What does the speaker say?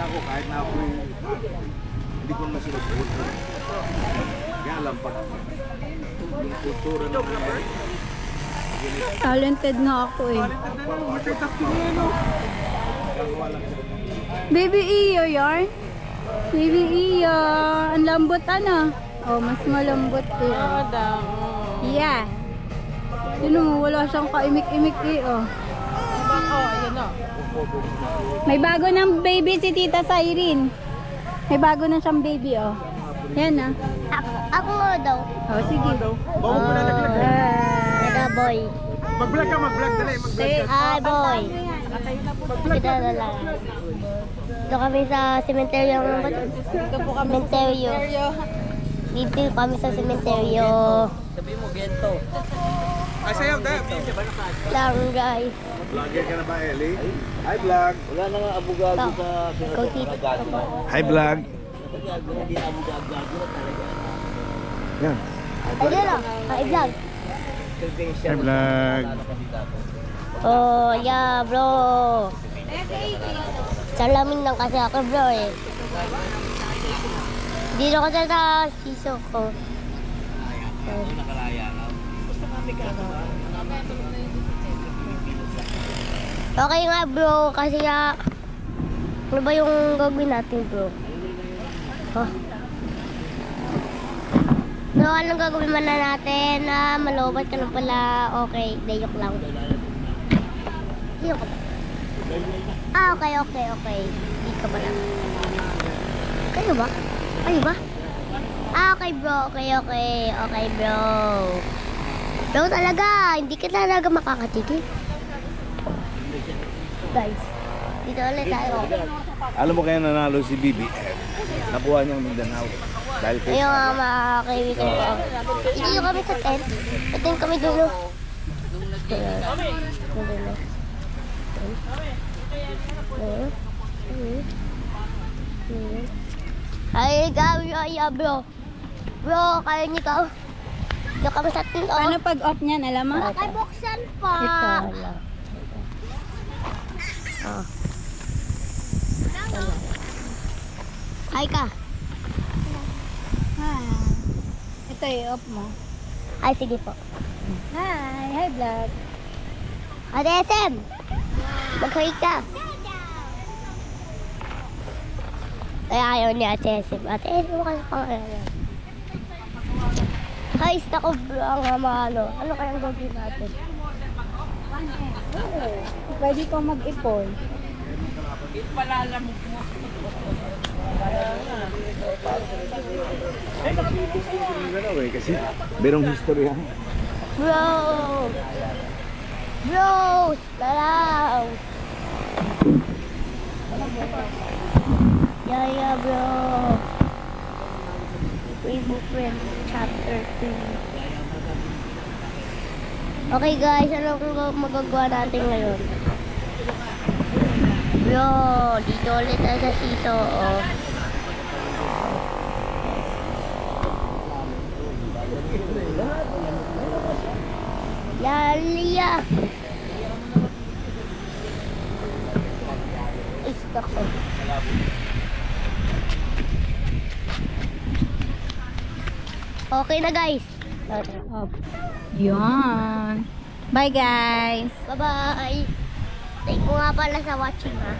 ako kahit na ako hindi ko naman sila kultura. Kaya lang pag yung kultura naman Talented nga ako eh. Baby Iyo yarn. Baby Iyo. Ang lambot ano. Oh, mas malambot eh. Yeah. Yun mo, wala siyang kaimik-imik eh oh. Ayan na. May bago ng baby si Tita Cyrene. May bago na siyang baby oh. Yan ah. Ako nga daw. Oh, sige. bago mo nalaglag. Ito boy. Mag-vlog ka, mag-vlog dali, mag-vlog ka. Hi boy. Kita na lang. Dito kami sa sementeryo. Dito po kami Sementeryo. Dito kami sa sementeryo. Sabi mo, gento. Ay, sayaw tayo. Lang guys. Vlogger ka na ba, Ellie? Hi, vlog. Wala na nga abogado Ito. sa Ikaw dito. Hi, vlog. Hindi na abogado na talaga. Yan. Ayun na. Hi vlog. Hi, vlog. Oh yeah bro. Salamin lang kasi ako bro eh. Dito ko sa siso ko. Okay nga bro, kasi ano ba yung gagawin natin bro? Huh? So anong gagawin man na natin? Malobat ka lang pala. Okay, dayok lang. Sino ka ba? Okay. Hindi ka ba lang? Kayo ba? Kayo ba? Okay bro, okay bro. Bro talaga, hindi ka talaga makakatigil. Guys, dito ulit tayo. Alam mo kaya nanalo si Bibi? Nakuha niyang Mindanao. Dahil kay Ayun nga mga kaibigan ko. Hindi kami sa tent. Sa tent kami dulo. Ay, gabi ay bro. Bro, kaya niyo ka. Dito kami sa tent. Paano pag off niyan, alam mo? Kay buksan pa. Ito. Hi ka. Hi. Ito i-off mo. Ay, sige po. Hi vlog. Ate SM, mag-hi ka. Ay, ayaw ni Ate SM. Ate SM, kasi pangalan. Hi, stock of ang ano. Ano kayang gagawin natin? Pwede kang mag-ipon. Mindanao eh, kasi merong history yan. Bro! Bro! Talaw! Yeah, bro! Facebook Friends Chapter 2. Okay guys, ano kung magagawa natin ngayon? Bro, dito ulit tayo sa siso. Oh. Lalia! Istok ko. Okay na guys. Off. Yan. Bye guys. Bye-bye. Thank you nga pala sa watching ha.